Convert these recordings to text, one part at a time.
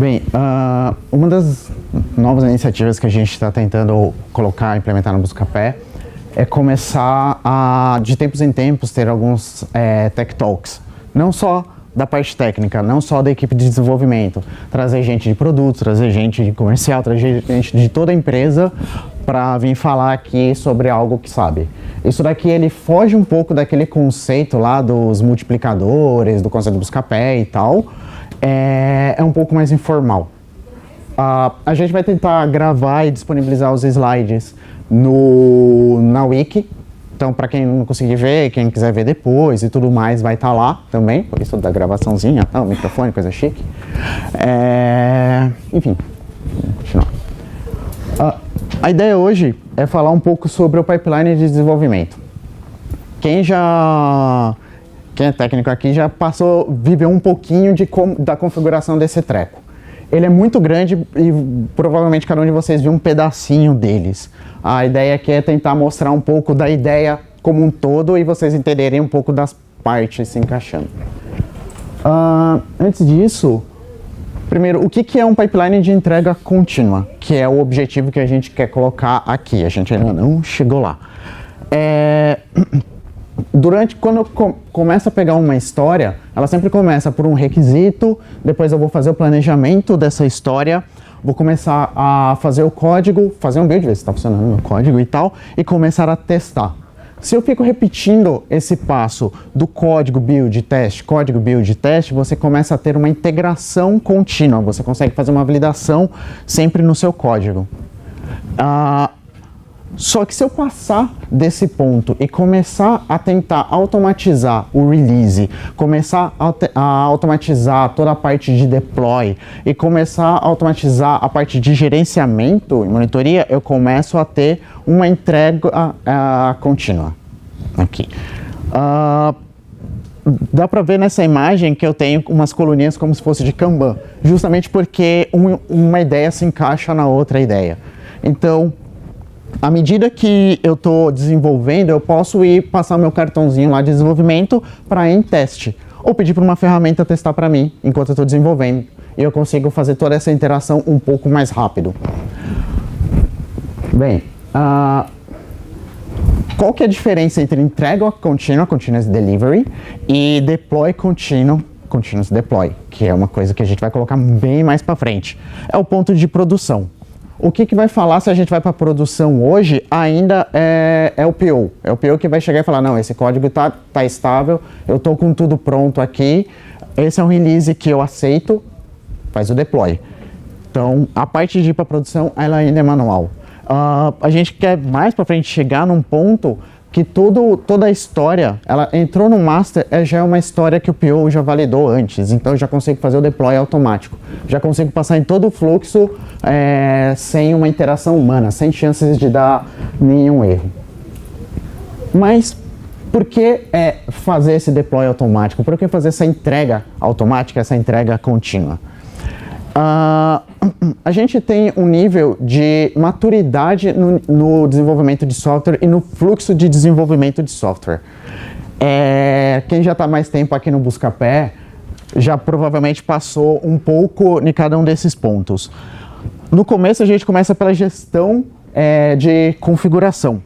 Bem, uma das novas iniciativas que a gente está tentando implementar no Buscapé é começar a, de tempos em tempos, ter alguns Tech Talks. Não só da parte técnica, não só da equipe de desenvolvimento. Trazer gente de produtos, trazer gente de comercial, trazer gente de toda a empresa para vir falar aqui sobre algo que sabe. Isso daqui ele foge um pouco daquele conceito lá dos multiplicadores, do conceito do Buscapé e tal. É um pouco mais informal. A gente vai tentar gravar e disponibilizar os slides na Wiki. Então, para quem não conseguir ver, quem quiser ver depois e tudo mais, vai estar lá também. Por isso da gravaçãozinha, o microfone, coisa chique. Enfim, vamos continuar. A ideia hoje é falar um pouco sobre o pipeline de desenvolvimento. Quem é técnico aqui já viveu um pouquinho da configuração desse treco. Ele é muito grande e provavelmente cada um de vocês viu um pedacinho deles. A ideia aqui é tentar mostrar um pouco da ideia como um todo e vocês entenderem um pouco das partes se encaixando. Antes disso, primeiro, o que é um pipeline de entrega contínua? Que é o objetivo que a gente quer colocar aqui. A gente ainda não chegou lá. Quando eu começo a pegar uma história, ela sempre começa por um requisito, depois eu vou fazer o planejamento dessa história, vou começar a fazer o código, fazer um build, ver se está funcionando o código e tal, e começar a testar. Se eu fico repetindo esse passo do código, build, teste, você começa a ter uma integração contínua, você consegue fazer uma validação sempre no seu código. Só que se eu passar desse ponto e começar a tentar automatizar o release, começar a automatizar toda a parte de deploy e começar a automatizar a parte de gerenciamento e monitoria, eu começo a ter uma entrega contínua. Aqui. Dá para ver nessa imagem que eu tenho umas coluninhas como se fosse de Kanban, justamente porque uma ideia se encaixa na outra ideia. Então, à medida que eu estou desenvolvendo, eu posso passar meu cartãozinho lá de desenvolvimento para ir em teste. Ou pedir para uma ferramenta testar para mim, enquanto eu estou desenvolvendo. E eu consigo fazer toda essa interação um pouco mais rápido. Bem, qual que é a diferença entre entrega contínua, continuous delivery, e deploy continuous deploy, que é uma coisa que a gente vai colocar bem mais para frente. É o ponto de produção. O que vai falar se a gente vai para produção hoje ainda é o PO. É o PO que vai chegar e falar, não, esse código tá estável, eu estou com tudo pronto aqui, esse é um release que eu aceito, faz o deploy. Então, a parte de ir para produção, ela ainda é manual. A gente quer mais para frente chegar num ponto que toda a história, ela entrou no master, já é uma história que o PO já validou antes, então eu já consigo fazer o deploy automático. Já consigo passar em todo o fluxo sem uma interação humana, sem chances de dar nenhum erro. Mas por que fazer esse deploy automático? Por que fazer essa entrega automática, essa entrega contínua? A gente tem um nível de maturidade no desenvolvimento de software e no fluxo de desenvolvimento de software. Quem já está mais tempo aqui no Buscapé já provavelmente passou um pouco em cada um desses pontos. No começo a gente começa pela gestão de configuração.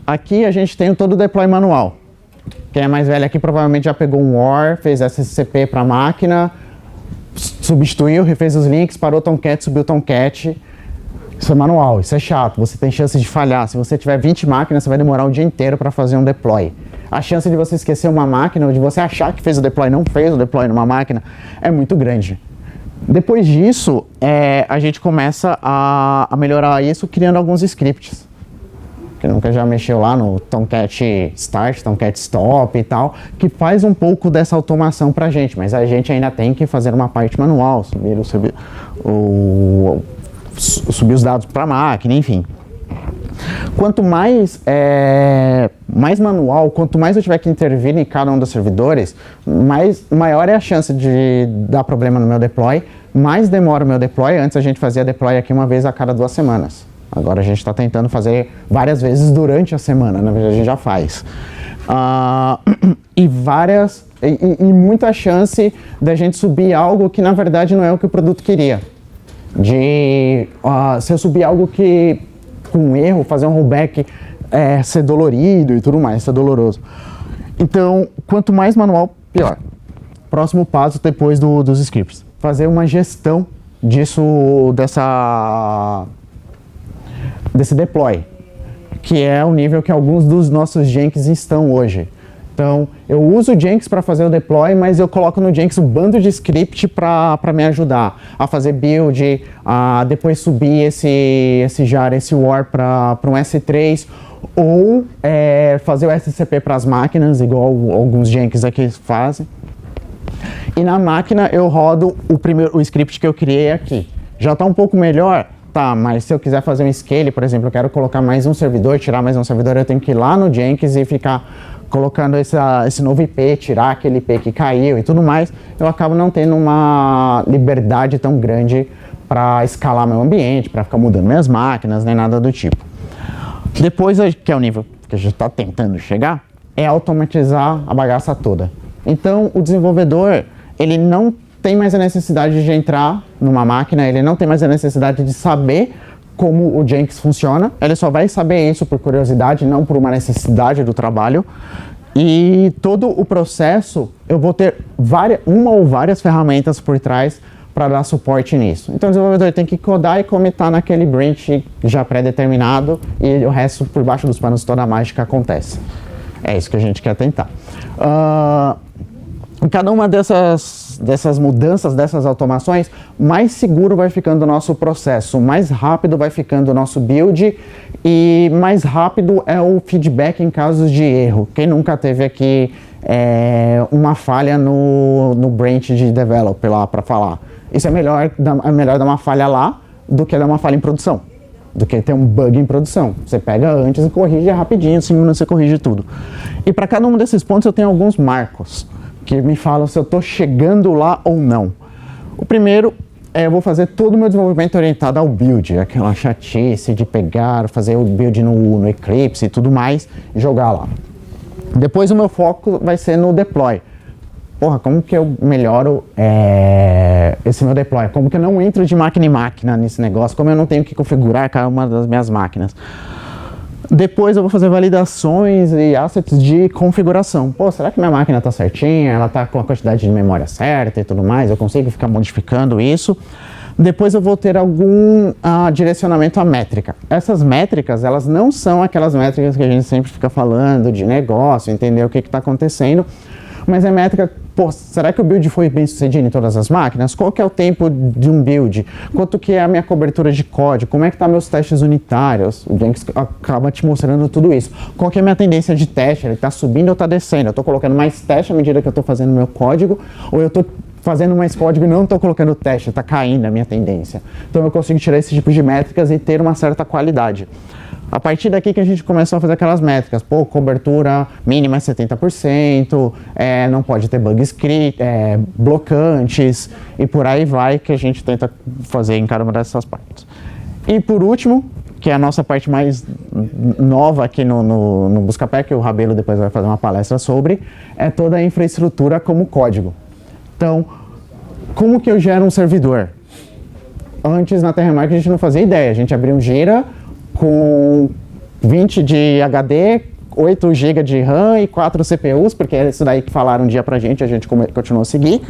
Aqui a gente tem todo o deploy manual. Quem é mais velho aqui provavelmente já pegou um OR, fez SCP para a máquina, substituiu, refez os links, parou o Tomcat, subiu o Tomcat. Isso é manual, isso é chato, você tem chance de falhar. Se você tiver 20 máquinas, você vai demorar o dia inteiro para fazer um deploy. A chance de você esquecer uma máquina ou de você achar que fez o deploy e não fez o deploy numa máquina é muito grande. Depois disso, a gente começa a melhorar isso criando alguns scripts. Que nunca já mexeu lá no Tomcat Start, Tomcat Stop e tal, que faz um pouco dessa automação pra gente, mas a gente ainda tem que fazer uma parte manual, subir os dados para a máquina, enfim. Quanto mais manual, quanto mais eu tiver que intervir em cada um dos servidores, maior é a chance de dar problema no meu deploy, mais demora o meu deploy. Antes a gente fazia deploy aqui uma vez a cada 2 semanas. Agora a gente está tentando fazer várias vezes durante a semana, na verdade a gente já faz. E várias E muita chance da gente subir algo que na verdade não é o que o produto queria. Se eu subir algo que, com um erro, fazer um rollback, ser dolorido e tudo mais, ser doloroso. Então, quanto mais manual, pior. Próximo passo depois dos scripts. Fazer uma gestão desse deploy, que é o nível que alguns dos nossos Jenkins estão hoje. Então, eu uso o Jenkins para fazer o deploy, mas eu coloco no Jenkins um bando de script para me ajudar a fazer build, a depois subir esse jar, esse war para um S3, ou fazer o SCP para as máquinas, igual alguns Jenkins aqui fazem. E na máquina eu rodo o script que eu criei aqui. Já está um pouco melhor? Tá, mas se eu quiser fazer um scale, por exemplo, eu quero colocar mais um servidor, tirar mais um servidor, eu tenho que ir lá no Jenkins e ficar colocando esse novo IP, tirar aquele IP que caiu e tudo mais. Eu acabo não tendo uma liberdade tão grande para escalar meu ambiente, para ficar mudando minhas máquinas, nem nada do tipo. Depois, que é o nível que a gente está tentando chegar, é automatizar a bagaça toda. Então, o desenvolvedor, ele não tem mais a necessidade de entrar numa máquina, ele não tem mais a necessidade de saber como o Jenkins funciona, ele só vai saber isso por curiosidade, não por uma necessidade do trabalho. E todo o processo, eu vou ter uma ou várias ferramentas por trás para dar suporte nisso. Então o desenvolvedor tem que codar e comitar naquele branch já pré-determinado e o resto por baixo dos panos toda a mágica acontece. É isso que a gente quer tentar. Cada uma dessas mudanças, dessas automações, mais seguro vai ficando o nosso processo, mais rápido vai ficando o nosso build e mais rápido é o feedback em casos de erro. Quem nunca teve aqui uma falha no branch de developer lá para falar? Isso é melhor dar uma falha lá do que dar uma falha em produção, do que ter um bug em produção. Você pega antes e corrige rapidinho, 5 minutos você corrige tudo. E para cada um desses pontos eu tenho alguns marcos que me falam se eu estou chegando lá ou não. O primeiro eu vou fazer todo o meu desenvolvimento orientado ao build, aquela chatice de pegar, fazer o build no Eclipse e tudo mais, e jogar lá. Depois o meu foco vai ser no deploy. Porra, como que eu melhoro esse meu deploy? Como que eu não entro de máquina em máquina nesse negócio? Como eu não tenho que configurar cada uma das minhas máquinas? Depois eu vou fazer validações e assets de configuração. Pô, será que minha máquina está certinha? Ela está com a quantidade de memória certa e tudo mais? Eu consigo ficar modificando isso? Depois eu vou ter algum direcionamento à métrica. Essas métricas, elas não são aquelas métricas que a gente sempre fica falando de negócio, entender o que está acontecendo, mas é métrica, pô, será que o build foi bem sucedido em todas as máquinas? Qual que é o tempo de um build? Quanto que é a minha cobertura de código? Como é que tá meus testes unitários? O Jenkins acaba te mostrando tudo isso. Qual que é a minha tendência de teste? Ele tá subindo ou tá descendo? Eu tô colocando mais teste à medida que eu tô fazendo meu código, ou eu tô fazendo mais código e não estou colocando teste, está caindo a minha tendência. Então eu consigo tirar esse tipo de métricas e ter uma certa qualidade. A partir daqui que a gente começou a fazer aquelas métricas, pô, cobertura mínima é 70%, não pode ter bug script, blocantes, e por aí vai que a gente tenta fazer em cada uma dessas partes. E por último, que é a nossa parte mais nova aqui no Buscapé, que o Rabelo depois vai fazer uma palestra sobre, é toda a infraestrutura como código. Então, como que eu gero um servidor? Antes na Terremark a gente não fazia ideia, a gente abria um Gira com 20 de HD, 8 GB de RAM e 4 CPUs, porque é isso daí que falaram um dia pra gente, a gente continuou a seguir.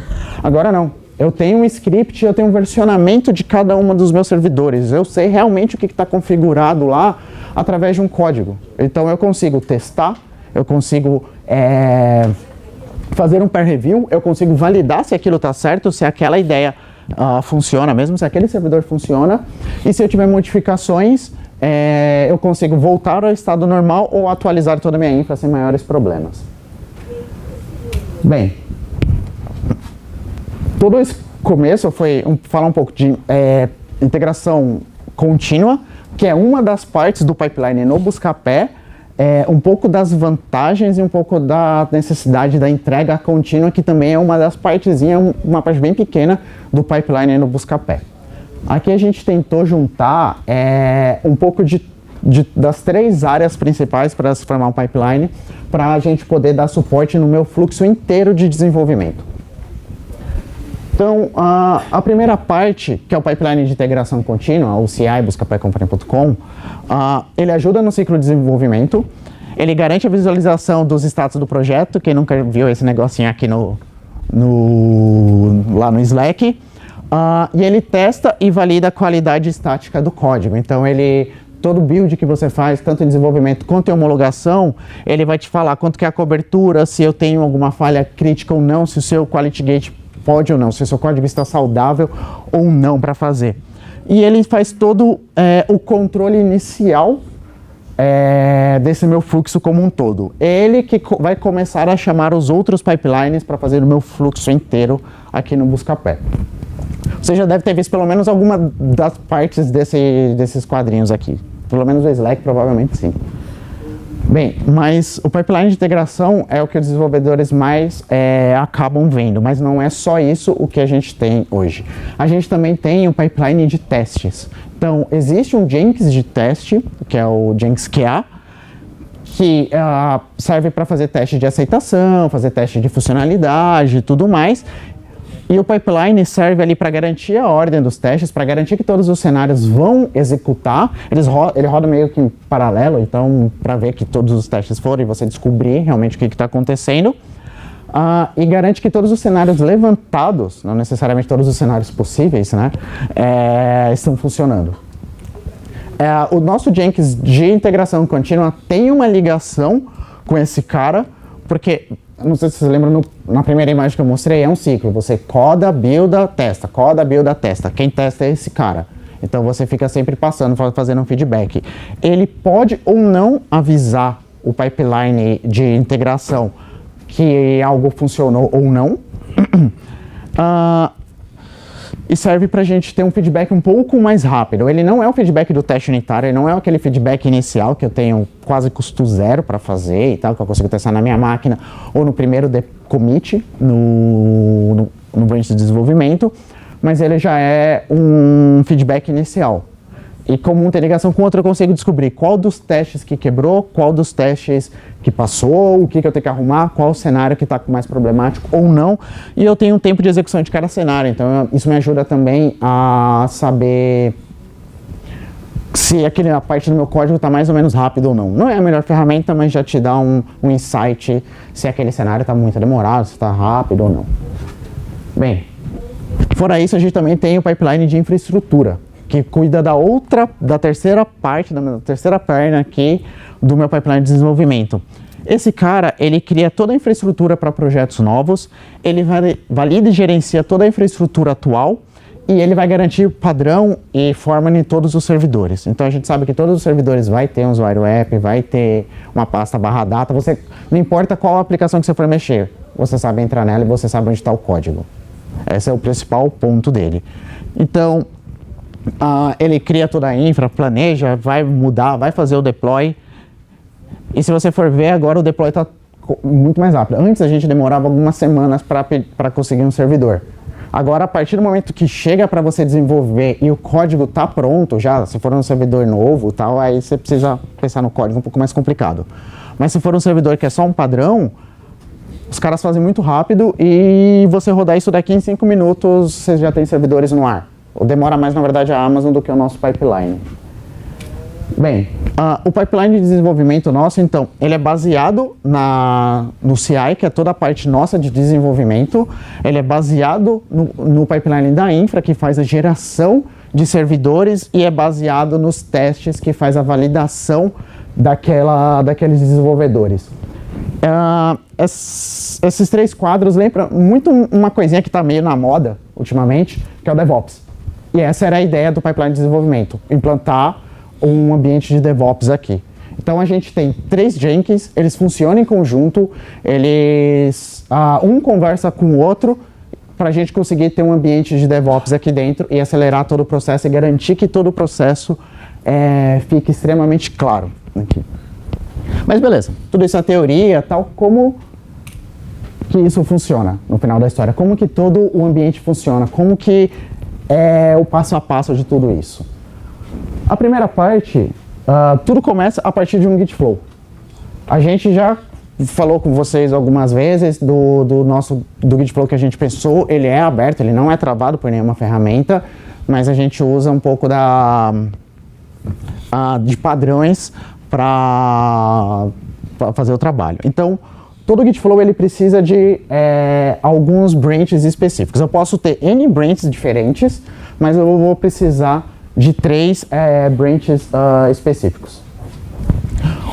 Agora não, eu tenho um script, eu tenho um versionamento de cada um dos meus servidores, eu sei realmente o que está configurado lá através de um código. Então eu consigo testar, eu consigo fazer um peer review, eu consigo validar se aquilo está certo, se aquela ideia funciona mesmo, se aquele servidor funciona, e se eu tiver modificações, eu consigo voltar ao estado normal ou atualizar toda a minha infra sem maiores problemas. Bem, todo esse começo foi falar um pouco de integração contínua, que é uma das partes do pipeline no Buscapé, um pouco das vantagens e um pouco da necessidade da entrega contínua, que também é uma das partezinhas, uma parte bem pequena do pipeline no Buscapé. Aqui a gente tentou juntar um pouco das 3 áreas principais para se formar um pipeline, para a gente poder dar suporte no meu fluxo inteiro de desenvolvimento. Então, a primeira parte, que é o pipeline de integração contínua, o CI, buscapycompany.com, ele ajuda no ciclo de desenvolvimento, ele garante a visualização dos status do projeto, quem nunca viu esse negocinho aqui lá no Slack, e ele testa e valida a qualidade estática do código. Então, todo build que você faz, tanto em desenvolvimento quanto em homologação, ele vai te falar quanto que é a cobertura, se eu tenho alguma falha crítica ou não, se o seu quality gate pode ou não, se o seu código está saudável ou não para fazer. E ele faz todo o controle inicial desse meu fluxo como um todo. Ele que vai começar a chamar os outros pipelines para fazer o meu fluxo inteiro aqui no Buscapé. Você já deve ter visto pelo menos alguma das partes desses quadrinhos aqui. Pelo menos o Slack, provavelmente sim. Bem, mas o pipeline de integração é o que os desenvolvedores mais acabam vendo, mas não é só isso o que a gente tem hoje. A gente também tem um pipeline de testes. Então, existe um Jenkins de teste, que é o Jenkins QA, que serve para fazer teste de aceitação, fazer teste de funcionalidade e tudo mais. E o pipeline serve ali para garantir a ordem dos testes, para garantir que todos os cenários vão executar. Ele roda meio que em paralelo, então, para ver que todos os testes foram e você descobrir realmente o que está acontecendo. E garante que todos os cenários levantados, não necessariamente todos os cenários possíveis, né, estão funcionando. O nosso Jenkins de integração contínua tem uma ligação com esse cara, porque, não sei se vocês lembram, na primeira imagem que eu mostrei, é um ciclo. Você coda, builda, testa, coda, builda, testa. Quem testa é esse cara. Então você fica sempre passando, fazendo um feedback. Ele pode ou não avisar o pipeline de integração que algo funcionou ou não. E serve para a gente ter um feedback um pouco mais rápido. Ele não é o feedback do teste unitário, ele não é aquele feedback inicial que eu tenho quase custo zero para fazer e tal, que eu consigo testar na minha máquina ou no primeiro commit no branch de desenvolvimento, mas ele já é um feedback inicial. E como um tem ligação com o outro, eu consigo descobrir qual dos testes que quebrou, qual dos testes que passou, o que eu tenho que arrumar, qual cenário que está mais problemático ou não. E eu tenho um tempo de execução de cada cenário, então isso me ajuda também a saber se a parte do meu código está mais ou menos rápido ou não. Não é a melhor ferramenta, mas já te dá um insight se aquele cenário está muito demorado, se está rápido ou não. Bem, fora isso, a gente também tem o pipeline de infraestrutura, que cuida da terceira parte, da terceira perna aqui do meu pipeline de desenvolvimento. Esse cara, ele cria toda a infraestrutura para projetos novos, ele valida e gerencia toda a infraestrutura atual e ele vai garantir o padrão e forma em todos os servidores. Então a gente sabe que todos os servidores vai ter um usuário app, vai ter uma pasta /data, não importa qual aplicação que você for mexer, você sabe entrar nela e você sabe onde está o código. Esse é o principal ponto dele. Então, ele cria toda a infra, planeja, vai mudar, vai fazer o deploy. E se você for ver, agora o deploy está muito mais rápido. Antes a gente demorava algumas semanas para conseguir um servidor. Agora, a partir do momento que chega para você desenvolver e o código está pronto já, se for um servidor novo, tal, aí você precisa pensar no código um pouco mais complicado. Mas se for um servidor que é só um padrão, os caras fazem muito rápido e você rodar isso daqui em 5 minutos, você já tem servidores no ar. Demora mais, na verdade, a Amazon do que o nosso pipeline. Bem, o pipeline de desenvolvimento nosso, então, ele é baseado no CI, que é toda a parte nossa de desenvolvimento. Ele é baseado no pipeline da infra, que faz a geração de servidores, e é baseado nos testes, que faz a validação daqueles desenvolvedores. Esses 3 quadros lembram muito uma coisinha que está meio na moda ultimamente, que é o DevOps. E essa era a ideia do pipeline de desenvolvimento, implantar um ambiente de DevOps aqui. Então a gente tem 3 Jenkins, eles funcionam em conjunto, um conversa com o outro para a gente conseguir ter um ambiente de DevOps aqui dentro e acelerar todo o processo e garantir que todo o processo fique extremamente claro aqui. Mas beleza, tudo isso é teoria, tal, como que isso funciona no final da história? Como que todo o ambiente funciona? Como que é o passo a passo de tudo isso? A primeira parte Tudo começa a partir de um Git Flow. A gente já falou com vocês algumas vezes do Git Flow que a gente pensou. Ele é aberto, ele não é travado por nenhuma ferramenta, mas a gente usa um pouco de padrões para fazer o trabalho. Então, todo Git Flow ele precisa de alguns branches específicos. Eu posso ter N branches diferentes, mas eu vou precisar de 3 branches específicos.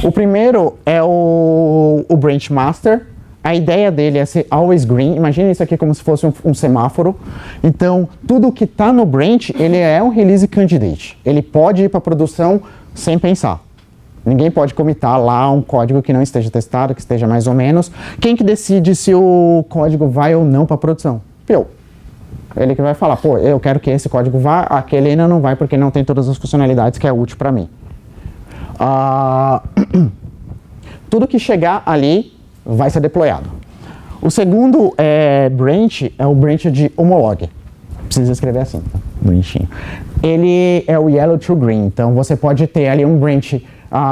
O primeiro é o branch master. A ideia dele é ser always green. Imagina isso aqui como se fosse um semáforo. Então, tudo que está no branch, ele é um release candidate. Ele pode ir para produção sem pensar. Ninguém pode commitar lá um código que não esteja testado, que esteja mais ou menos. Quem que decide se o código vai ou não para produção? Eu. Ele que vai falar, pô, eu quero que esse código vá, aquele ainda não vai porque não tem todas as funcionalidades que é útil para mim. Tudo que chegar ali vai ser deployado. O segundo branch é o branch de homolog. Precisa escrever assim, tá? Bonitinho. Ele é o yellow to green, então você pode ter ali um branch,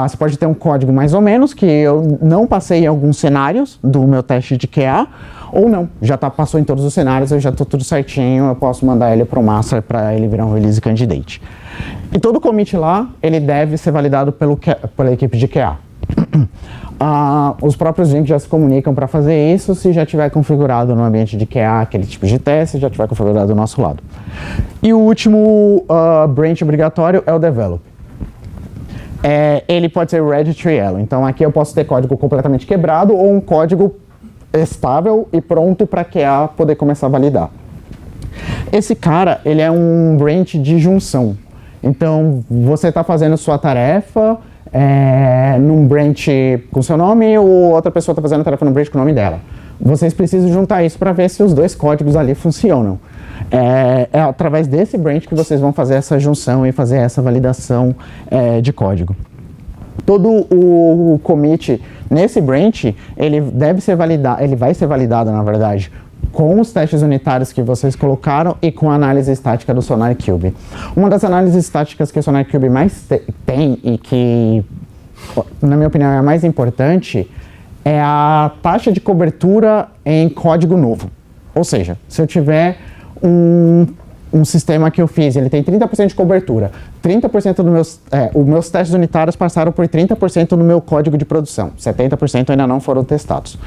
você pode ter um código mais ou menos, que eu não passei em alguns cenários do meu teste de QA, ou não, já passou em todos os cenários, eu já estou tudo certinho, eu posso mandar ele para o master para ele virar um release candidate. E todo commit lá, ele deve ser validado pela equipe de QA. Os próprios Jenkins já se comunicam para fazer isso se já tiver configurado no ambiente de QA aquele tipo de teste, já tiver configurado do nosso lado. E o último branch obrigatório é o develop. Ele pode ser ready to yellow, então aqui eu posso ter código completamente quebrado ou um código estável e pronto para QA poder começar a validar. Esse cara, ele é um branch de junção. Então, você está fazendo sua tarefa num branch com seu nome ou outra pessoa está fazendo a tarefa num branch com o nome dela. Vocês precisam juntar isso para ver se os dois códigos ali funcionam. É através desse branch que vocês vão fazer essa junção e fazer essa validação de código. Todo o commit nesse branch, ele vai ser validado, na verdade, com os testes unitários que vocês colocaram e com a análise estática do SonarQube. Uma das análises estáticas que o SonarQube mais tem e que, na minha opinião, é a mais importante é a taxa de cobertura em código novo. Ou seja, se eu tiver um sistema que eu fiz, ele tem 30% de cobertura, 30% dos meus testes unitários passaram por 30% no meu código de produção, 70% ainda não foram testados.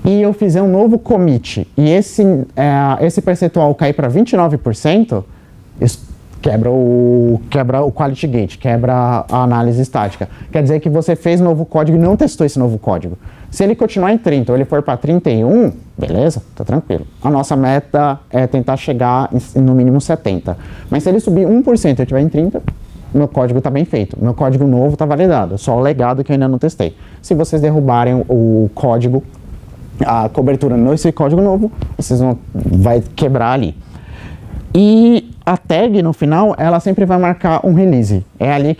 E eu fizer um novo commit e esse percentual cair para 29%, isso quebra o quality gate, quebra a análise estática. Quer dizer que você fez novo código e não testou esse novo código. Se ele continuar em 30 ou ele for para 31, beleza, tá tranquilo. A nossa meta é tentar chegar no mínimo 70. Mas se ele subir 1% e eu estiver em 30, meu código está bem feito. Meu código novo está validado, só o legado que eu ainda não testei. Se vocês derrubarem o código, a cobertura nesse código novo, vai quebrar ali. E a tag no final, ela sempre vai marcar um release. É ali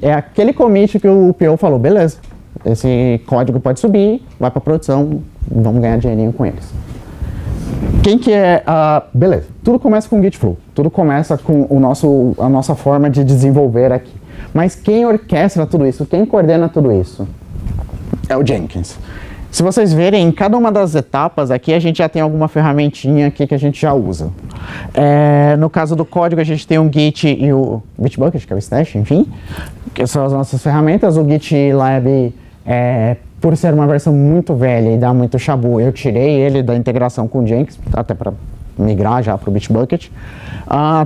é aquele commit que o PO falou, beleza, esse código pode subir, vai para produção, vamos ganhar dinheirinho com eles. Quem que é beleza, tudo começa com o Git Flow, tudo começa com a nossa forma de desenvolver aqui. Mas quem orquestra tudo isso, quem coordena tudo isso? É o Jenkins. Se vocês verem, em cada uma das etapas aqui, a gente já tem alguma ferramentinha aqui que a gente já usa. No caso do código, a gente tem o Git e o Bitbucket, que é o Stash, enfim, que são as nossas ferramentas. O GitLab, por ser uma versão muito velha e dá muito chabu, eu tirei ele da integração com o Jenkins, até para migrar já para o Bitbucket.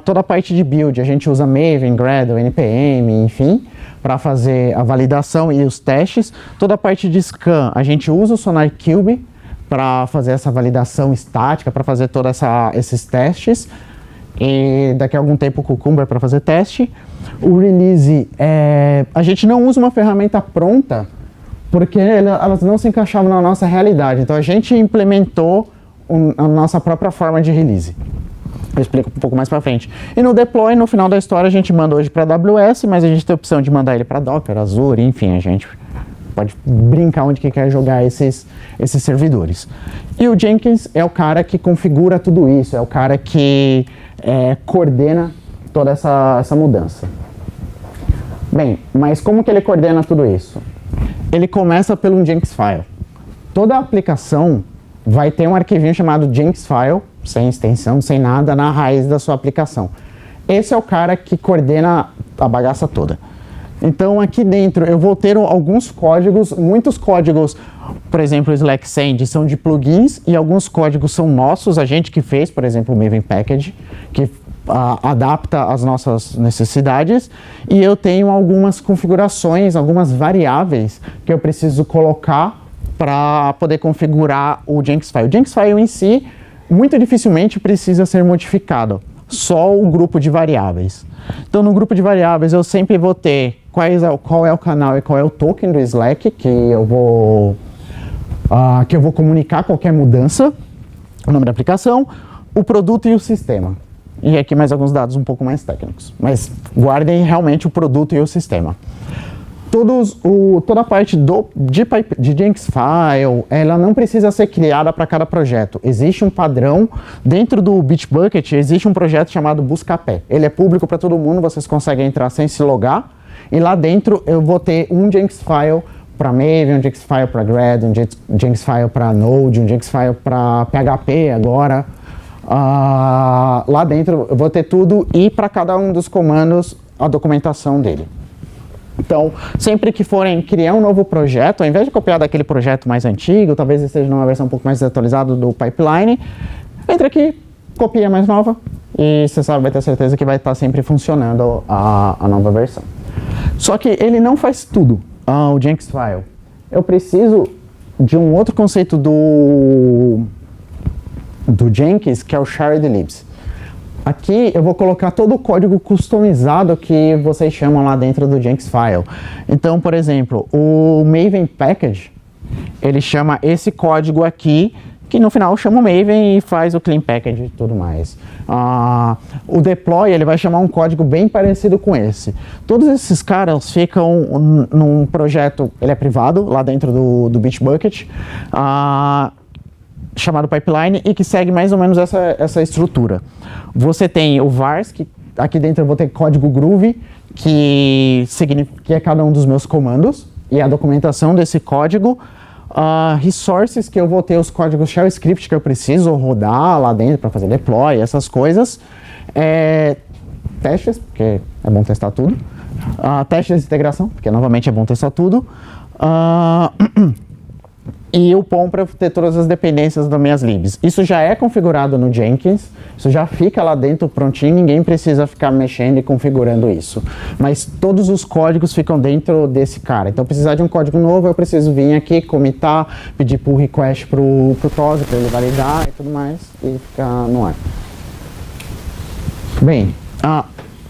Toda a parte de build, a gente usa Maven, Gradle, NPM, enfim, para fazer a validação e os testes. Toda a parte de scan, a gente usa o SonarQube para fazer essa validação estática, para fazer todos esses testes. E daqui a algum tempo o Cucumber para fazer teste. O release, a gente não usa uma ferramenta pronta, porque elas não se encaixavam na nossa realidade. Então a gente implementou a nossa própria forma de release. Eu explico um pouco mais pra frente. E no deploy, no final da história, a gente manda hoje para AWS, mas a gente tem a opção de mandar ele para Docker, Azure, enfim, a gente pode brincar onde que quer jogar esses servidores. E o Jenkins é o cara que configura tudo isso, é o cara que coordena toda essa mudança. Bem, mas como que ele coordena tudo isso? Ele começa pelo Jenkins file. Toda aplicação vai ter um arquivinho chamado Jenkins file, sem extensão, sem nada, na raiz da sua aplicação. Esse é o cara que coordena a bagaça toda. Então aqui dentro eu vou ter alguns códigos, muitos códigos, por exemplo, o Slack Send são de plugins e alguns códigos são nossos, a gente que fez, por exemplo, o Maven Package, que adapta às nossas necessidades, e eu tenho algumas configurações, algumas variáveis que eu preciso colocar para poder configurar o Jenkins file. O Jenkins file em si, muito dificilmente precisa ser modificado, só o grupo de variáveis. Então no grupo de variáveis eu sempre vou ter qual é o canal e qual é o token do Slack que eu vou comunicar qualquer mudança, o nome da aplicação, o produto e o sistema. E aqui mais alguns dados um pouco mais técnicos, mas guardem realmente o produto e o sistema. Toda a parte de Jenkins File, ela não precisa ser criada para cada projeto. Existe um padrão, dentro do Bitbucket existe um projeto chamado Buscapé. Ele é público para todo mundo, vocês conseguem entrar sem se logar. E lá dentro eu vou ter um Jenkins File para Maven, um Jenkins File para Gradle, um Jenkins File para Node, um Jenkins File para PHP agora. Lá dentro eu vou ter tudo e para cada um dos comandos a documentação dele. Então, sempre que forem criar um novo projeto, ao invés de copiar daquele projeto mais antigo, talvez esteja numa versão um pouco mais atualizada do pipeline, entra aqui, copia a mais nova e você sabe, vai ter certeza que vai estar sempre funcionando a nova versão. Só que ele não faz tudo, o Jenkins File. Eu preciso de um outro conceito do Jenkins, que é o Shared Libs. Aqui eu vou colocar todo o código customizado que vocês chamam lá dentro do Jenkins File. Então, por exemplo, o Maven Package, ele chama esse código aqui, que no final chama o Maven e faz o Clean Package e tudo mais. O Deploy, ele vai chamar um código bem parecido com esse. Todos esses caras ficam num projeto, ele é privado, lá dentro do Bitbucket, chamado Pipeline, e que segue mais ou menos essa estrutura. Você tem o vars, que aqui dentro eu vou ter código Groovy, que é cada um dos meus comandos, e a documentação desse código. Resources, que eu vou ter os códigos shell script que eu preciso rodar lá dentro para fazer deploy, essas coisas. Testes, porque é bom testar tudo. Testes de integração, porque novamente é bom testar tudo. E o POM para ter todas as dependências das minhas libs. Isso já é configurado no Jenkins, isso já fica lá dentro prontinho, ninguém precisa ficar mexendo e configurando isso. Mas todos os códigos ficam dentro desse cara. Então, precisar de um código novo, eu preciso vir aqui, commitar, pedir pull request pro Tose para ele validar e tudo mais, e ficar no ar. Bem,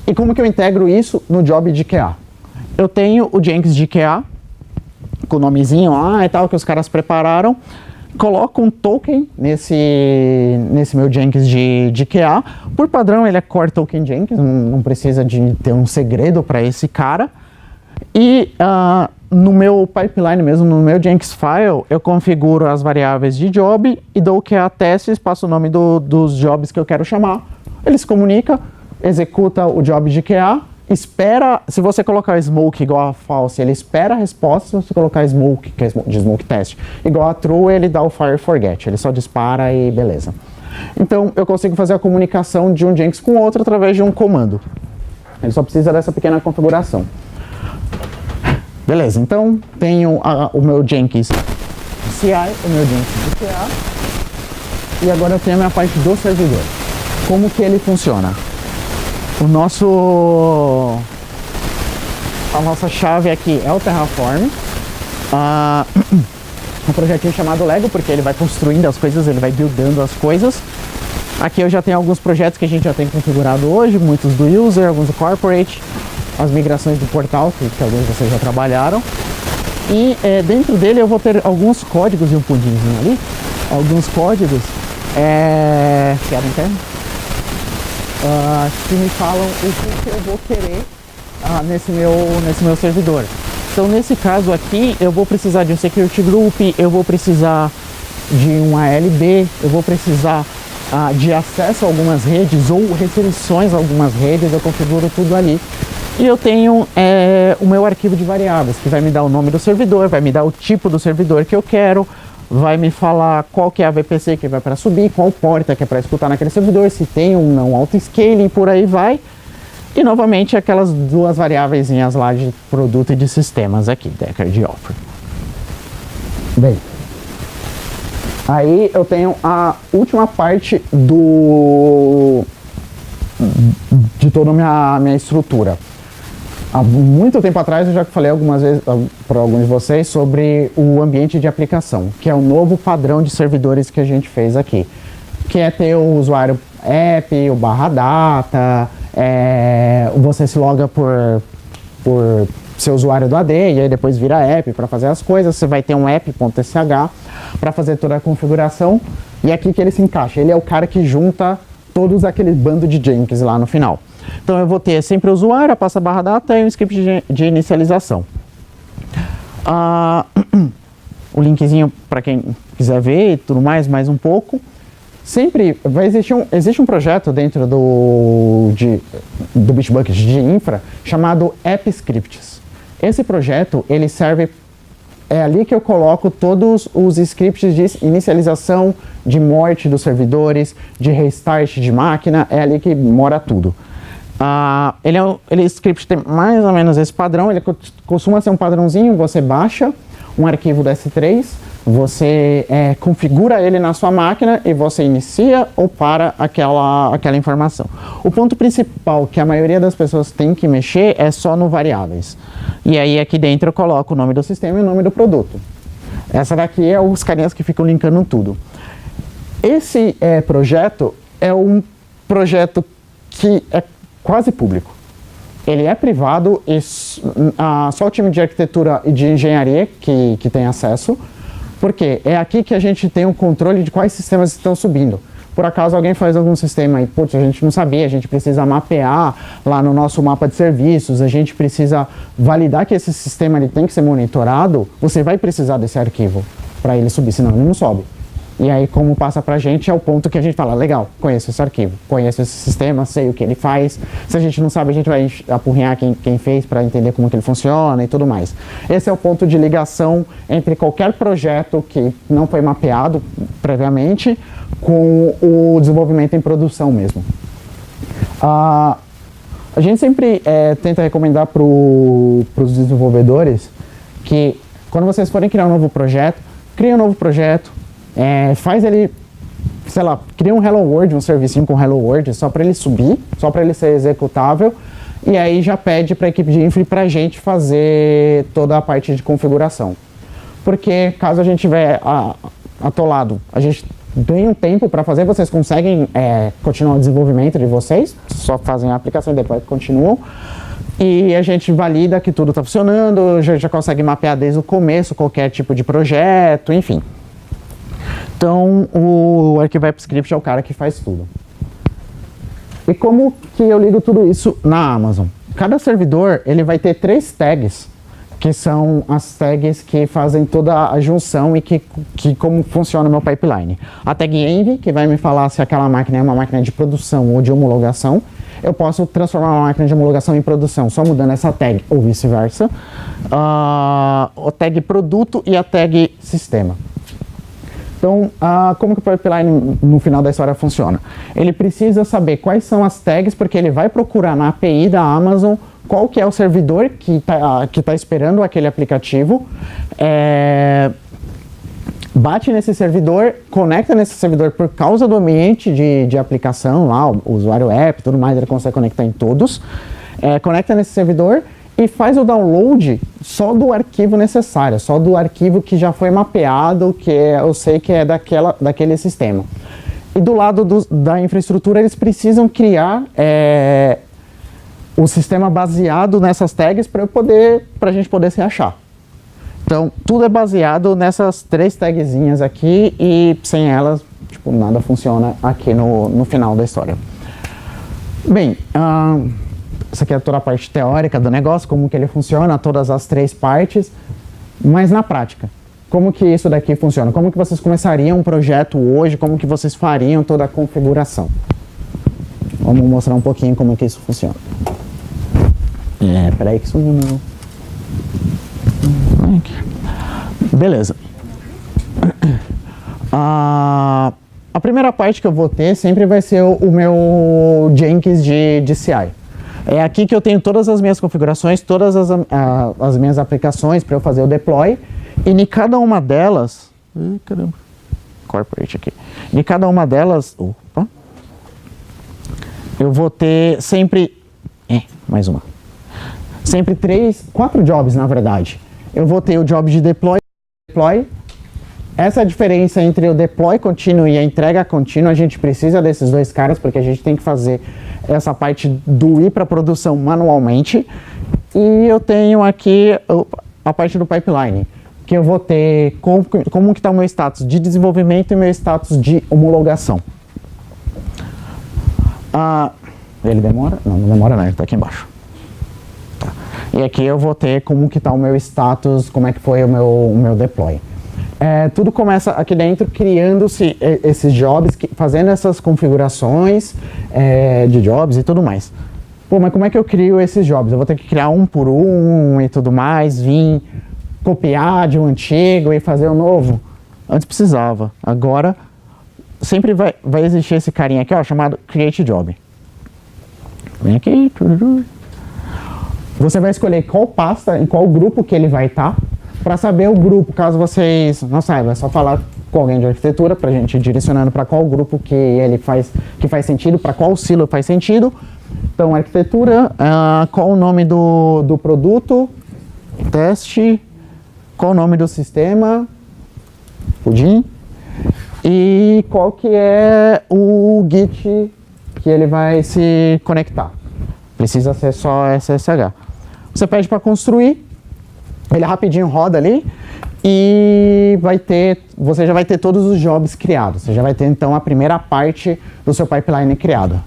e como que eu integro isso no job de QA? Eu tenho o Jenkins de QA, com o nomezinho lá e tal, que os caras prepararam, coloco um token nesse meu Jenkins de QA. Por padrão, ele é Core Token Jenkins, não precisa de ter um segredo para esse cara. E no meu pipeline mesmo, no meu Jenkins file, eu configuro as variáveis de job e dou o QA testes, passo o nome dos jobs que eu quero chamar. Ele se comunica, executa o job de QA, espera, se você colocar smoke igual a false, ele espera a resposta. Se você colocar smoke, que é de smoke test, igual a true, ele dá o fire forget, ele só dispara e beleza. Então eu consigo fazer a comunicação de um Jenkins com o outro através de um comando. Ele só precisa dessa pequena configuração. Beleza, então tenho o meu Jenkins CI, o meu Jenkins de QA, e agora eu tenho a minha parte do servidor. Como que ele funciona? A nossa chave aqui é o Terraform, um projetinho chamado Lego, porque ele vai construindo as coisas, ele vai buildando as coisas. Aqui eu já tenho alguns projetos que a gente já tem configurado hoje, muitos do user, alguns do corporate, as migrações do portal, que alguns de vocês já trabalharam. E dentro dele eu vou ter alguns códigos e um pudimzinho ali, alguns códigos piada interna, que me falam o que eu vou querer nesse meu servidor. Então nesse caso aqui eu vou precisar de um security group, eu vou precisar de um ALB, eu vou precisar de acesso a algumas redes ou restrições a algumas redes, eu configuro tudo ali. E eu tenho o meu arquivo de variáveis, que vai me dar o nome do servidor, vai me dar o tipo do servidor que eu quero, vai me falar qual que é a VPC que vai para subir, qual porta que é para escutar naquele servidor, se tem ou não auto-scaling, por aí vai. E novamente aquelas duas variáveis lá de produto e de sistemas aqui, Decker de Offer. Bem, aí eu tenho a última parte de toda a minha estrutura. Há muito tempo atrás eu já falei algumas vezes para alguns de vocês sobre o ambiente de aplicação, que é o novo padrão de servidores que a gente fez aqui, que é ter o usuário app, o /data, você se loga por ser usuário do AD e aí depois vira app para fazer as coisas, você vai ter um app.sh para fazer toda a configuração, e é aqui que ele se encaixa, ele é o cara que junta todos aqueles bando de Jenkins lá no final. Então eu vou ter sempre o usuário, a pasta /data e um script de inicialização. O linkzinho para quem quiser ver e tudo mais um pouco. Sempre vai existe um projeto dentro do Bitbucket de infra chamado App Scripts. Esse projeto, ele serve, é ali que eu coloco todos os scripts de inicialização, de morte dos servidores, de restart de máquina, é ali que mora tudo. Ele script tem mais ou menos esse padrão, ele costuma ser um padrãozinho, você baixa um arquivo do S3, você configura ele na sua máquina e você inicia ou para aquela informação. O ponto principal que a maioria das pessoas tem que mexer é só no variáveis. E aí aqui dentro eu coloco o nome do sistema e o nome do produto. Essa daqui é os carinhas que ficam linkando tudo. Esse projeto é um projeto que é quase público. Ele é privado e só o time de arquitetura e de engenharia que tem acesso, porque é aqui que a gente tem o controle de quais sistemas estão subindo. Por acaso alguém faz algum sistema e, putz, a gente não sabia, a gente precisa mapear lá no nosso mapa de serviços, a gente precisa validar que esse sistema ele tem que ser monitorado, você vai precisar desse arquivo para ele subir, senão ele não sobe. E aí, como passa pra gente, é o ponto que a gente fala, legal, conheço esse arquivo, conheço esse sistema, sei o que ele faz. Se a gente não sabe, a gente vai apurrinhar quem fez para entender como que ele funciona e tudo mais. Esse é o ponto de ligação entre qualquer projeto que não foi mapeado previamente com o desenvolvimento em produção mesmo. A gente sempre tenta recomendar para os desenvolvedores que quando vocês forem criar um novo projeto, criem um novo projeto, faz ele, sei lá, cria um Hello World, um servicinho com Hello World só para ele subir, só para ele ser executável, e aí já pede para a equipe de infra e para a gente fazer toda a parte de configuração. Porque caso a gente tiver atolado, a gente tem um tempo para fazer, vocês conseguem continuar o desenvolvimento de vocês, só fazem a aplicação e depois continuam. E a gente valida que tudo está funcionando, já consegue mapear desde o começo qualquer tipo de projeto, enfim. Então, o Arquivo AppScript é o cara que faz tudo. E como que eu ligo tudo isso na Amazon? Cada servidor ele vai ter 3 tags, que são as tags que fazem toda a junção e que como funciona o meu pipeline. A tag env, que vai me falar se aquela máquina é uma máquina de produção ou de homologação. Eu posso transformar uma máquina de homologação em produção só mudando essa tag ou vice-versa. A tag produto e a tag sistema. Então, como que o pipeline no final da história funciona? Ele precisa saber quais são as tags, porque ele vai procurar na API da Amazon qual que é o servidor que tá esperando aquele aplicativo, bate nesse servidor, conecta nesse servidor por causa do ambiente de aplicação lá, o usuário app, tudo mais, ele consegue conectar em todos, conecta nesse servidor e faz o download só do arquivo necessário, só do arquivo que já foi mapeado, que eu sei que é daquele sistema. E do lado da infraestrutura, eles precisam criar o sistema baseado nessas tags para a gente poder se achar. Então, tudo é baseado nessas 3 tagzinhas aqui e sem elas, tipo, nada funciona aqui no final da história. Bem, essa aqui é toda a parte teórica do negócio, como que ele funciona, todas as 3 partes, mas na prática, como que isso daqui funciona? Como que vocês começariam um projeto hoje, como que vocês fariam toda a configuração? Vamos mostrar um pouquinho como que isso funciona. Peraí que sumiu meu... Beleza. A primeira parte que eu vou ter sempre vai ser o meu Jenkins de CI. É aqui que eu tenho todas as minhas configurações, todas as minhas aplicações para eu fazer o deploy. E em cada uma delas... caramba. Corporate aqui. Em cada uma delas... Opa. Eu vou ter sempre... mais uma. Sempre 4 jobs, na verdade. Eu vou ter o job de deploy. Essa é a diferença entre o deploy contínuo e a entrega contínua. A gente precisa desses dois caras, porque a gente tem que fazer essa parte do ir para produção manualmente. E eu tenho aqui a parte do pipeline, que eu vou ter como que está o meu status de desenvolvimento e meu status de homologação. Ele demora? Não demora não, ele está aqui embaixo. Tá. E aqui eu vou ter como que está o meu status, como é que foi o meu deploy. Tudo começa aqui dentro criando-se esses jobs, fazendo essas configurações de jobs e tudo mais. Pô, mas como é que eu crio esses jobs? Eu vou ter que criar um por um e tudo mais, vir copiar de um antigo e fazer um novo? Antes precisava. Agora, sempre vai existir esse carinha aqui, ó, chamado Create Job. Vem aqui. Você vai escolher qual pasta, em qual grupo que ele vai estar. Para saber o grupo, caso vocês não saibam, é só falar com alguém de arquitetura para a gente ir direcionando para qual grupo que faz sentido, para qual silo faz sentido. Então, arquitetura, qual o nome do produto, teste, qual o nome do sistema, pudim, e qual que é o Git que ele vai se conectar. Precisa ser só SSH. Você pede para construir. Ele rapidinho roda ali e você já vai ter todos os jobs criados. Você já vai ter então a primeira parte do seu pipeline criado.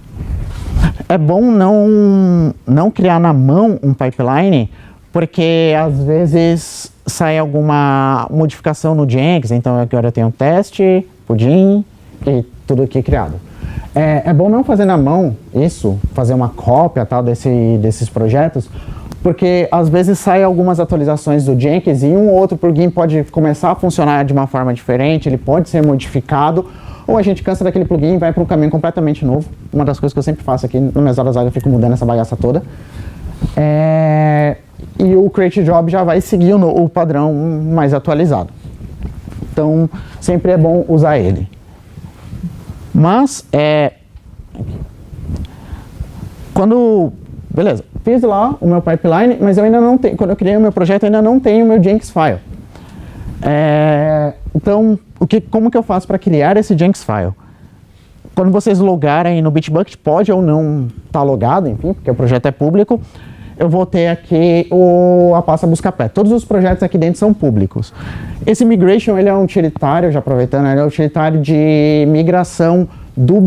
É bom não criar na mão um pipeline, porque às vezes sai alguma modificação no Jenkins. Então agora eu tenho um teste, pudim e tudo aqui criado. É bom não fazer na mão isso, fazer uma cópia tal desses projetos, porque às vezes saem algumas atualizações do Jenkins e um ou outro plugin pode começar a funcionar de uma forma diferente, ele pode ser modificado, ou a gente cansa daquele plugin e vai para um caminho completamente novo. Uma das coisas que eu sempre faço aqui, nas minhas horas eu fico mudando essa bagaça toda. E o Create Job já vai seguir o padrão mais atualizado. Então, sempre é bom usar ele. Mas, beleza, fiz lá o meu pipeline, mas eu ainda não tenho, quando eu criei o meu projeto, eu ainda não tenho o meu Jenkins file. Então, como que eu faço para criar esse Jenkins file? Quando vocês logarem no Bitbucket, pode ou não estar logado, enfim, porque o projeto é público, eu vou ter aqui a pasta Buscapé. Todos os projetos aqui dentro são públicos. Esse migration, ele é um utilitário, já aproveitando, ele é um utilitário de migração do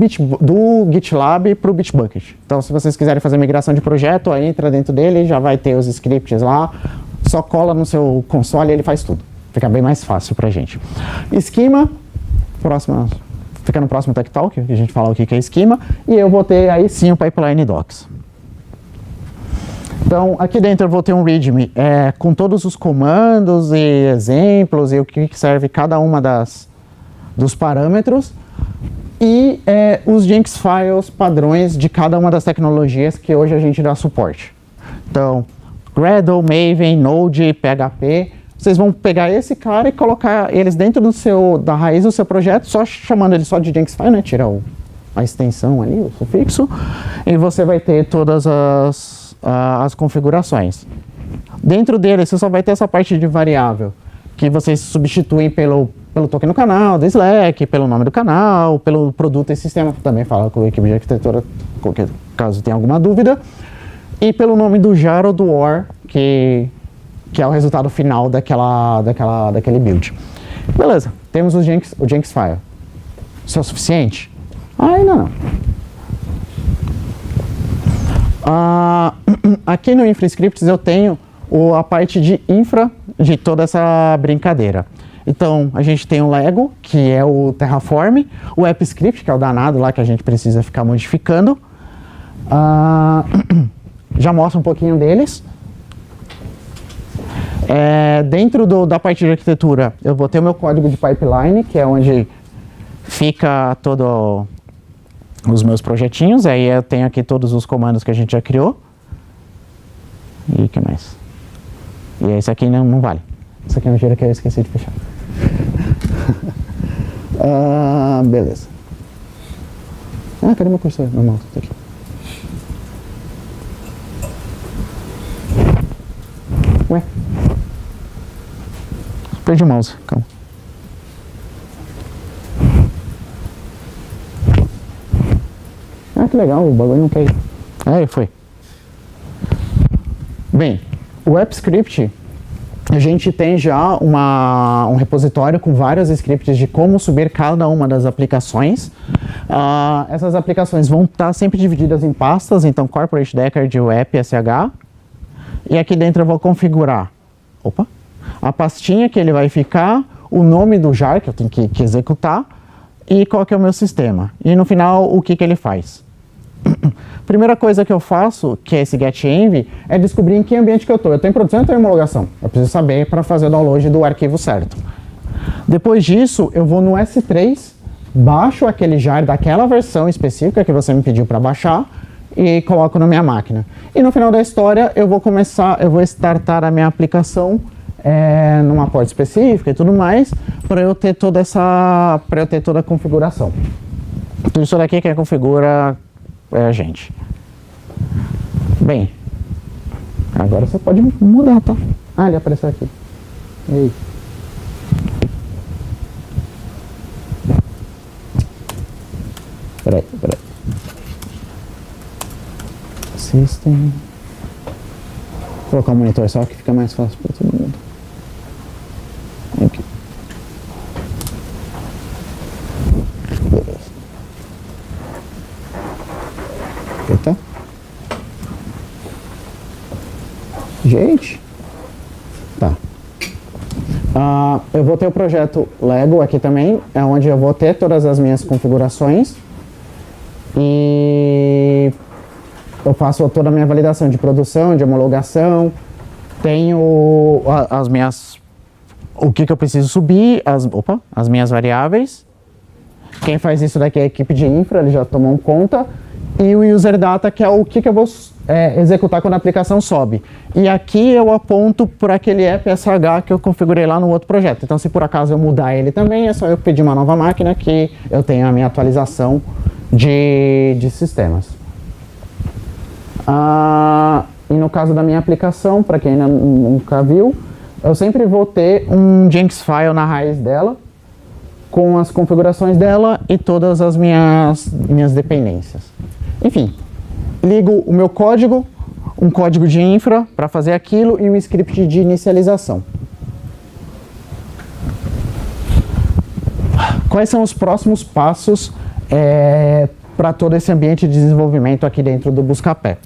GitLab para o Bitbucket. Então, se vocês quiserem fazer migração de projeto, aí entra dentro dele, já vai ter os scripts lá, só cola no seu console e ele faz tudo. Fica bem mais fácil pra gente. Esquema, fica no próximo Tech Talk, que a gente fala o que é esquema, e eu vou ter aí sim o Pipeline Docs. Então, aqui dentro eu vou ter um README com todos os comandos e exemplos e o que serve cada uma dos parâmetros e os Jenkins files padrões de cada uma das tecnologias que hoje a gente dá suporte. Então, Gradle, Maven, Node, PHP, vocês vão pegar esse cara e colocar eles dentro da raiz do seu projeto, só chamando ele só de Jenkins file, né? Tira a extensão ali, o sufixo, e você vai ter todas as configurações. Dentro dele, você só vai ter essa parte de variável, que vocês substituem pelo token no canal, do Slack, pelo nome do canal, pelo produto e sistema, também fala com a equipe de arquitetura, caso tenha alguma dúvida, e pelo nome do jar ou do OR, que é o resultado final daquele build. Beleza, temos o Jenkins file. Isso é o suficiente? Ainda não. Aqui no InfraScripts eu tenho a parte de infra de toda essa brincadeira. Então, a gente tem o Lego, que é o Terraform, o AppScript, que é o danado lá que a gente precisa ficar modificando. já mostra um pouquinho deles. Dentro da parte de arquitetura, eu vou ter o meu código de pipeline, que é onde fica todos os meus projetinhos. Aí eu tenho aqui todos os comandos que a gente já criou. E o que mais? E esse aqui não vale. Esse aqui é um giro que eu esqueci de fechar. Beleza. Cadê meu cursor? Normal, tá aqui. Ué? Perdi o mouse, calma. Que legal, o bagulho não caiu. Foi. Bem, o AppScript, a gente tem já um repositório com vários scripts de como subir cada uma das aplicações. Essas aplicações vão estar sempre divididas em pastas, então Corporate Deckard, o App, SH. E aqui dentro eu vou configurar a pastinha que ele vai ficar, o nome do jar que eu tenho que executar e qual que é o meu sistema. E no final, o que ele faz. Primeira coisa que eu faço, que é esse getEnv, é descobrir em que ambiente que eu estou. Eu estou em produção ou estou em homologação? Eu preciso saber para fazer o download do arquivo certo. Depois disso, eu vou no S3, baixo aquele jar daquela versão específica que você me pediu para baixar e coloco na minha máquina. E no final da história, eu vou startar a minha aplicação numa porta específica e tudo mais, para eu ter toda a configuração. Tudo isso daqui que configura a gente. Bem, agora você pode mudar, tá? Ele apareceu aqui. Ei. Peraí. System. Vou colocar um monitor só que fica mais fácil para todo mundo. Aqui. Beleza. Eita. Gente. Tá. Eu vou ter o projeto Lego aqui também, é onde eu vou ter todas as minhas configurações. E eu faço toda a minha validação de produção, de homologação. Tenho as minhas... O que eu preciso subir, as minhas variáveis. Quem faz isso daqui é a equipe de infra, eles já tomam conta. E o user data, que é o que eu vou executar quando a aplicação sobe. E aqui eu aponto por aquele app SH que eu configurei lá no outro projeto. Então, se por acaso eu mudar ele também, é só eu pedir uma nova máquina que eu tenho a minha atualização de sistemas. E no caso da minha aplicação, para quem ainda nunca viu, eu sempre vou ter um Jenks file na raiz dela, com as configurações dela e todas as minhas dependências. Enfim, ligo o meu código, um código de infra para fazer aquilo e um script de inicialização. Quais são os próximos passos para todo esse ambiente de desenvolvimento aqui dentro do Buscapé?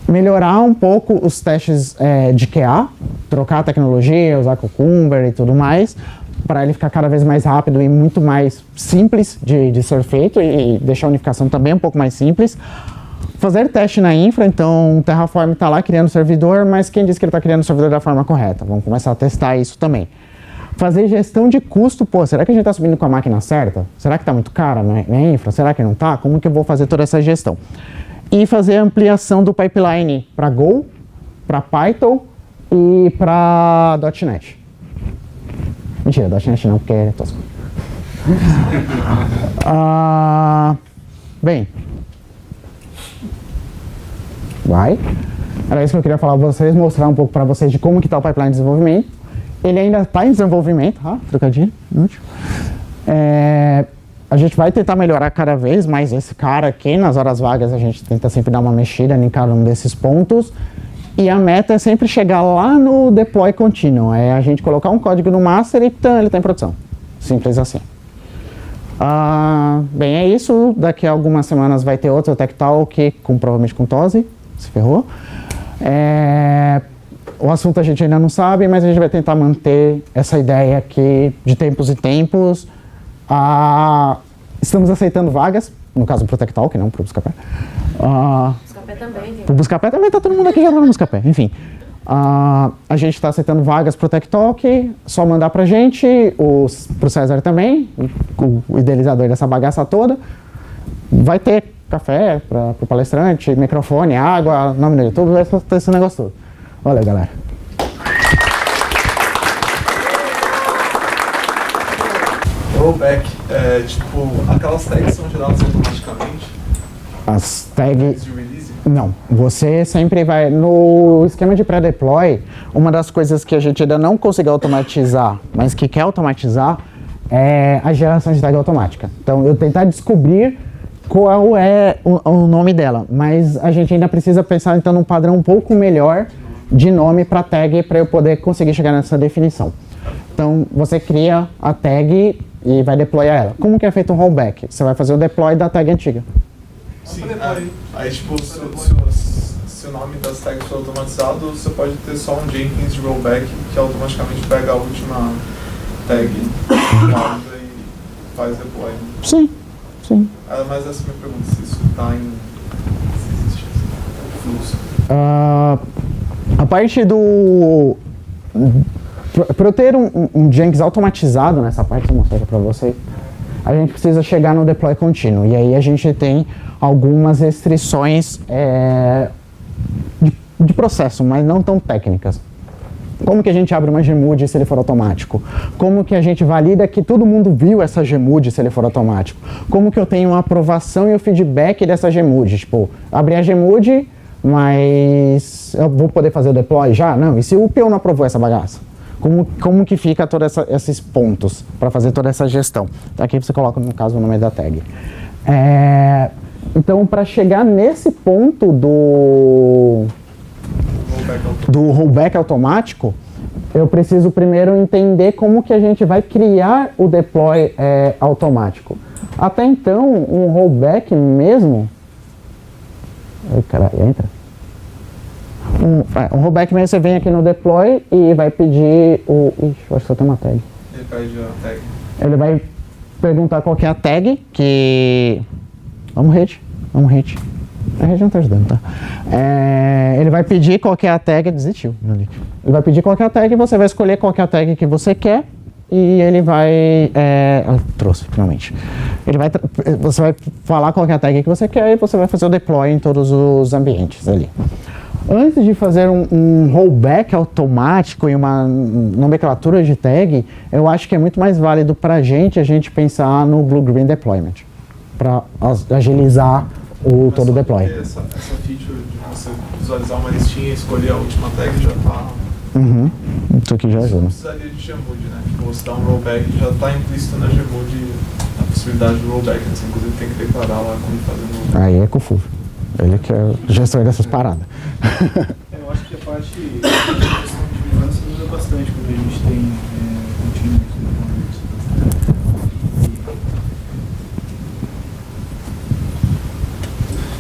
Melhorar um pouco os testes de QA, trocar a tecnologia, usar Cucumber e tudo mais, para ele ficar cada vez mais rápido e muito mais simples de ser feito e deixar a unificação também um pouco mais simples. Fazer teste na infra, então o Terraform está lá criando o servidor, mas quem disse que ele está criando o servidor da forma correta? Vamos começar a testar isso também. Fazer gestão de custo, será que a gente está subindo com a máquina certa? Será que está muito cara na infra? Será que não está? Como que eu vou fazer toda essa gestão? E fazer ampliação do pipeline para Go, para Python e para .NET. Mentira, .NET não, porque é tosco. Bem. Era isso que eu queria falar para vocês, mostrar um pouco para vocês de como que está o pipeline de desenvolvimento. Ele ainda está em desenvolvimento, trocadilho, inútil. A gente vai tentar melhorar cada vez mais esse cara aqui, nas horas vagas a gente tenta sempre dar uma mexida em cada um desses pontos. E a meta é sempre chegar lá no deploy contínuo, é a gente colocar um código no master e ele está em produção. Simples assim. Bem, é isso. Daqui a algumas semanas vai ter outro Tech Talk, provavelmente com Tosi, se ferrou. O assunto a gente ainda não sabe, mas a gente vai tentar manter essa ideia aqui de tempos e tempos. Estamos aceitando vagas, no caso para o Tech Talk, não para o Buscapé. Buscapé também. Pro Buscapé também, tá todo mundo aqui já no Buscapé. Enfim, a gente está aceitando vagas pro Tech Talk, só mandar pra gente, pro César também, o idealizador dessa bagaça toda. Vai ter café pro palestrante, microfone, água, nome no YouTube, vai ter esse negócio todo. Valeu, galera. Rollback, tipo, aquelas tags são geradas automaticamente? As tags... De release? Não, você sempre vai... No esquema de pré-deploy, uma das coisas que a gente ainda não conseguiu automatizar, mas que quer automatizar, é a geração de tag automática. Então, eu tentar descobrir qual é o nome dela, mas a gente ainda precisa pensar então num padrão um pouco melhor de nome para tag para eu poder conseguir chegar nessa definição. Então, você cria a tag e vai deployar ela. Como que é feito um rollback? Você vai fazer o deploy da tag antiga. Sim, aí tipo, se o nome das tags for automatizado, você pode ter só um Jenkins de rollback que automaticamente pega a última tag e faz deploy. Sim, sim. Mas essa é a minha pergunta, se isso está em... se existe esse fluxo. A parte do... Para eu ter um Jenkins automatizado nessa parte, vou mostrar para vocês, a gente precisa chegar no deploy contínuo. E aí a gente tem algumas restrições de processo, mas não tão técnicas. Como que a gente abre uma Gmood se ele for automático? Como que a gente valida que todo mundo viu essa Gmood se ele for automático? Como que eu tenho uma aprovação e o feedback dessa Gmood? Tipo, abrir a Gmood, mas eu vou poder fazer o deploy já? Não, e se o PO não aprovou essa bagaça? Como que fica todos esses pontos para fazer toda essa gestão? Então, aqui você coloca, no caso, o nome da tag. Então, para chegar nesse ponto do rollback automático, eu preciso primeiro entender como que a gente vai criar o deploy automático. Até então, um rollback mesmo... Ai, caralho, entra. Um rollback mesmo, você vem aqui no deploy e vai pedir o... Ixi, eu acho que só tem uma tag. Ele pede a tag. Ele vai perguntar qual que é a tag, que... Vamos rede. A rede não tá ajudando, tá? Ele vai pedir qual que é a tag... Desistiu, Ele vai pedir qual que é a tag, você vai escolher qual que é a tag que você quer e ele vai... trouxe, finalmente. Você vai falar qual que é a tag que você quer e você vai fazer o deploy em todos os ambientes ali. Antes de fazer um rollback automático e uma nomenclatura de tag, eu acho que é muito mais válido para a gente pensar no Blue-Green Deployment, para agilizar todo o deploy. Essa feature de você visualizar uma listinha e escolher a última tag já está... Isso aqui já ajuda. Não precisaria de Gmood, né? Tipo, você dá um rollback, já está implícito na Gmood a possibilidade do rollback, né? Você inclusive tem que declarar lá quando fazendo... Aí é com o Fulvio. Ele que é o gestor dessas paradas. Eu acho que a parte de questão de vigilância muda bastante quando a gente tem contínuos.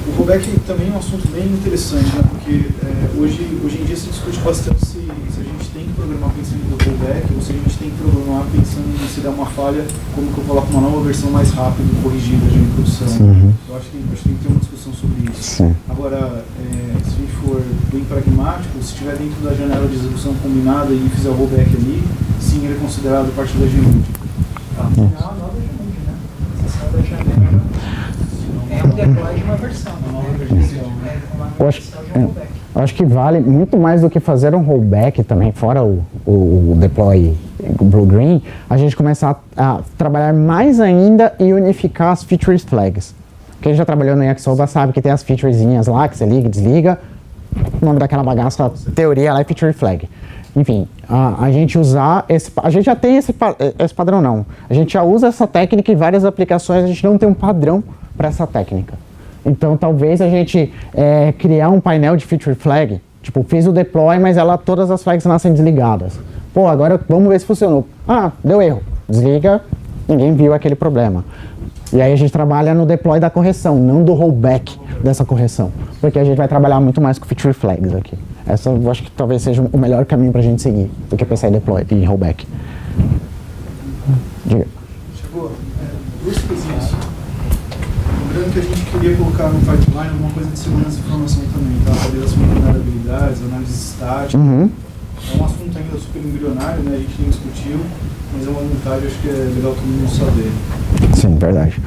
O rollback também é um assunto bem interessante, né? Porque hoje em dia se discute bastante se a gente tem que programar pensando no rollback ou se a gente tem que programar pensando em se der uma falha, como que eu coloco uma nova versão mais rápida e corrigida de produção. Eu acho que tem que ter uma discussão sobre isso. Sim. Agora, se a gente for bem pragmático, se estiver dentro da janela de execução combinada e fizer o rollback ali, sim, ele é considerado parte da Gmood. Não, a nova Gmood, né? Essa nova janela é um deploy de uma versão, uma nova versão. Eu acho que vale muito mais do que fazer um rollback também, fora o deploy Blue-Green, a gente começar a trabalhar mais ainda e unificar as feature flags. Quem já trabalhou no Yakisoba sabe que tem as featurezinhas lá, que você liga e desliga. O nome daquela bagaça, teoria lá é feature flag. Enfim, a gente usar a gente já tem esse padrão não. A gente já usa essa técnica em várias aplicações, a gente não tem um padrão para essa técnica. Então talvez a gente criar um painel de feature flag, tipo, fiz o deploy, mas todas as flags nascem desligadas. Pô, agora vamos ver se funcionou. Ah, deu erro. Desliga, ninguém viu aquele problema. E aí a gente trabalha no deploy da correção, não do rollback dessa correção. Porque a gente vai trabalhar muito mais com feature flags aqui. Essa eu acho que talvez seja o melhor caminho pra gente seguir, do que pensar em deploy e rollback. Diga. Chegou duas coisinhas. lembrando que a gente queria colocar no pipeline alguma coisa de segurança de informação também, tá? Saber das vulnerabilidades, análise estática. Uhum. É um assunto ainda super embrionário, né? A gente nem discutiu, mas é uma vontade, acho que é legal todo mundo saber. Sim, verdade.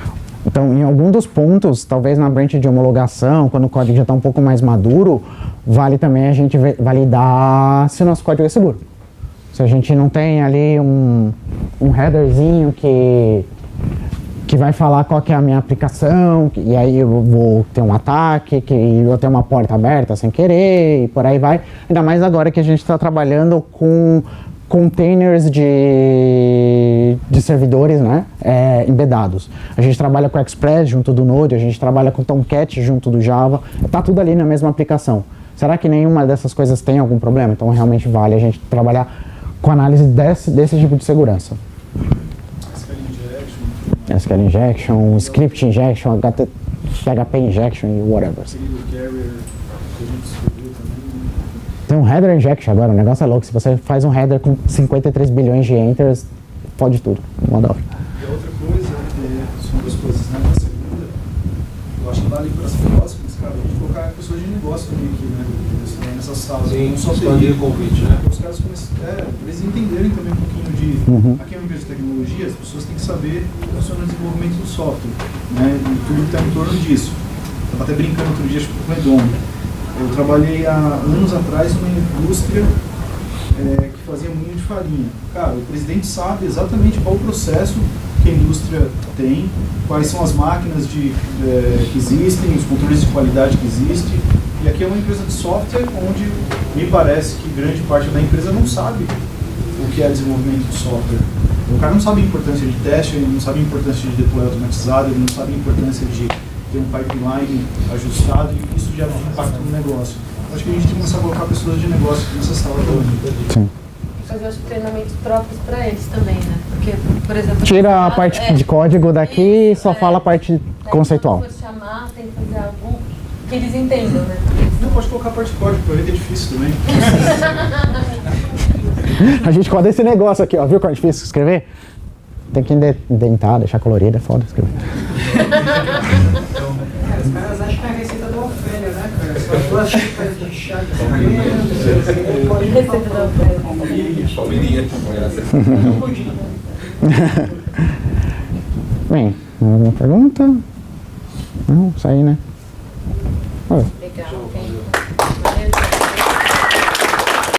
Então, em algum dos pontos, talvez na branch de homologação, quando o código já está um pouco mais maduro, vale também a gente validar se o nosso código é seguro. Se a gente não tem ali um headerzinho que vai falar qual que é a minha aplicação, e aí eu vou ter um ataque, que eu tenho uma porta aberta sem querer, e por aí vai. Ainda mais agora que a gente está trabalhando com containers de servidores, né, embedados. A gente trabalha com Express junto do Node, a gente trabalha com Tomcat junto do Java, tá tudo ali na mesma aplicação. Será que nenhuma dessas coisas tem algum problema? Então realmente vale a gente trabalhar com análise desse tipo de segurança. SQL injection, script injection, PHP injection e whatever. Tem um header injection agora, o negócio é louco. Se você faz um header com 53 bilhões de enters, pode tudo. Uma da hora. E outra coisa, são duas coisas, né? A segunda, eu acho que vale para as próximas, cara, a gente colocar pessoas de negócio também aqui, né? Nessas salas. Sim, não só expandir o convite, né? Os caras para eles entenderem também um pouquinho de... Aqui é uma empresa de tecnologia, as pessoas têm que saber como funciona o desenvolvimento do software, né? E tudo que está em torno disso. Eu estava até brincando outro dia, acho que foi redondo. Eu trabalhei há anos atrás numa indústria que fazia moinho de farinha. Cara, o presidente sabe exatamente qual o processo que a indústria tem, quais são as máquinas que existem, os controles de qualidade que existem. E aqui é uma empresa de software onde me parece que grande parte da empresa não sabe o que é desenvolvimento de software. O cara não sabe a importância de teste, ele não sabe a importância de deploy automatizado, ele não sabe a importância de ter um pipeline ajustado, e isso já impacta no negócio. Acho que a gente tem que começar a colocar pessoas de negócio nessa sala também. Sim. Fazer os treinamentos próprios para eles também, né? Porque, por exemplo... Tira a parte de código daqui e só fala a parte conceitual. Quando for chamar, tem que fazer algo que eles entendam, né? Não, pode colocar a parte de código, para ver que é difícil também. A gente roda esse negócio aqui, ó. Viu como é difícil escrever? Tem que indentar, deixar colorido, é foda escrever. Os caras acham que é a receita da Ofélia, né, cara? Só duas xícaras de chá de Receita da Ofélia. Palmeirinha. Bem, alguma pergunta? Não, isso aí, né? Olha. Legal, ok.